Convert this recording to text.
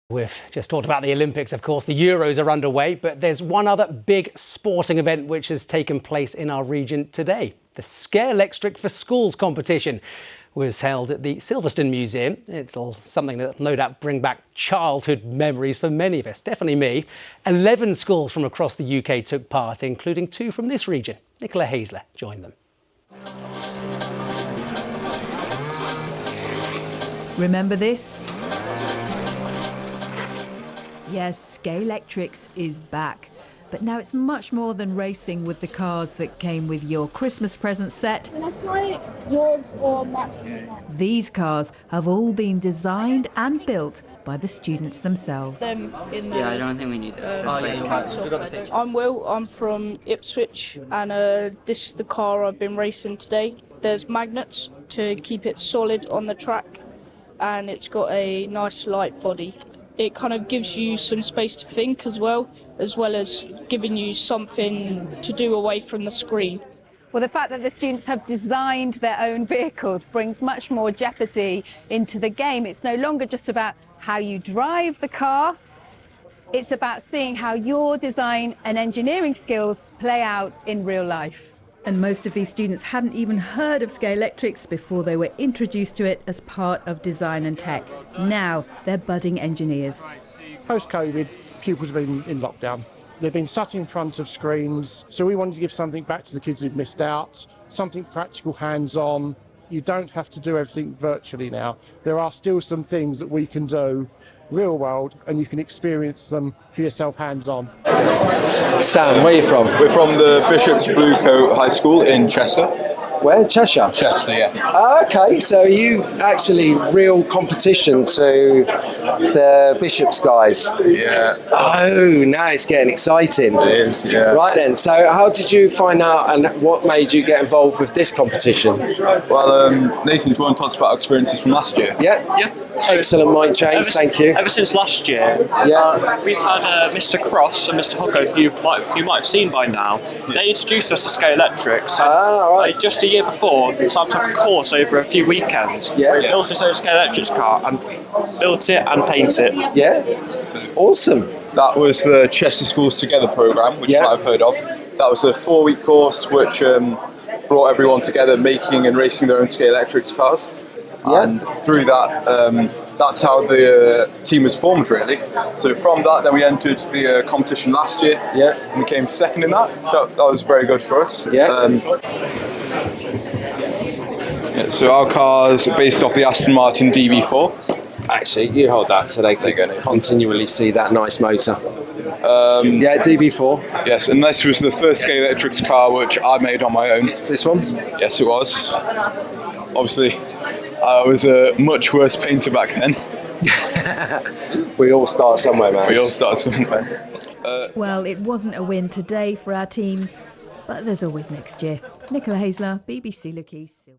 We've just talked about the Olympics, of course. The Euros are underway, but there's one other big sporting event which has taken place in our region today. The Scalextric4Schools competition was held at the Silverstone Museum. It's something that no doubt bring back childhood memories for many of us, definitely me. 11 schools from across the UK took part, including 2 from this region. Nicola Hazler joined them. Remember this? Yes, Scalextric is back. But now it's much more than racing with the cars that came with your Christmas present set. Let's try yours or Matt's. These cars have all been designed and built by the students themselves. I don't think we need this. I'm Will, I'm from Ipswich, and this is the car I've been racing today. There's magnets to keep it solid on the track, and it's got a nice light body. It kind of gives you some space to think as well as giving you something to do away from the screen. Well, the fact that the students have designed their own vehicles brings much more jeopardy into the game. It's no longer just about how you drive the car. It's about seeing how your design and engineering skills play out in real life. And most of these students hadn't even heard of Scalextric before they were introduced to it as part of design and tech. Now they're budding engineers. Post-COVID, pupils have been in lockdown. They've been sat in front of screens, so we wanted to give something back to the kids who've missed out, something practical, hands-on. You don't have to do everything virtually now. There are still some things that we can do real world, and you can experience them for yourself hands-on. Sam, where are you from? We're from the Bishop's Bluecoat High School in Chester. Where? Cheshire? Chester, yeah. Oh, okay, so you actually real competition to the Bishop's guys? Yeah. Oh, now it's getting exciting. It is, yeah. Right then, so how did you find out and what made you get involved with this competition? Well, Nathan, do you want to talk about our experiences from last year? Yeah? Yeah. Excellent, Mike James, thank you. Ever since last year, we've had Mr. Cross and Mr. Hocko, who you might have seen by now. They introduced us to Scalextric. Right. Just a year before, so I took a course over a few weekends. Yeah. We built this own Scalextric car and built it and painted it. Yeah? Awesome. That was the Chester Schools Together programme, which you might have heard of. That was a 4-week course which brought everyone together making and racing their own Scalextric cars. Yeah. And through that, that's how the team was formed, really. So from that, then we entered the competition last year. Yeah. And we came second in that. So that was very good for us. Yeah. So our cars are based off the Aston Martin DB4. Actually, you hold that so they can continually see that nice motor. Yeah, DB4. Yes, and this was the first Scalextric car which I made on my own. This one? Yes, it was. Obviously, I was a much worse painter back then. We all start somewhere, man. We all start somewhere. Well, it wasn't a win today for our teams, but there's always next year. Nicola Hazler, BBC Look East.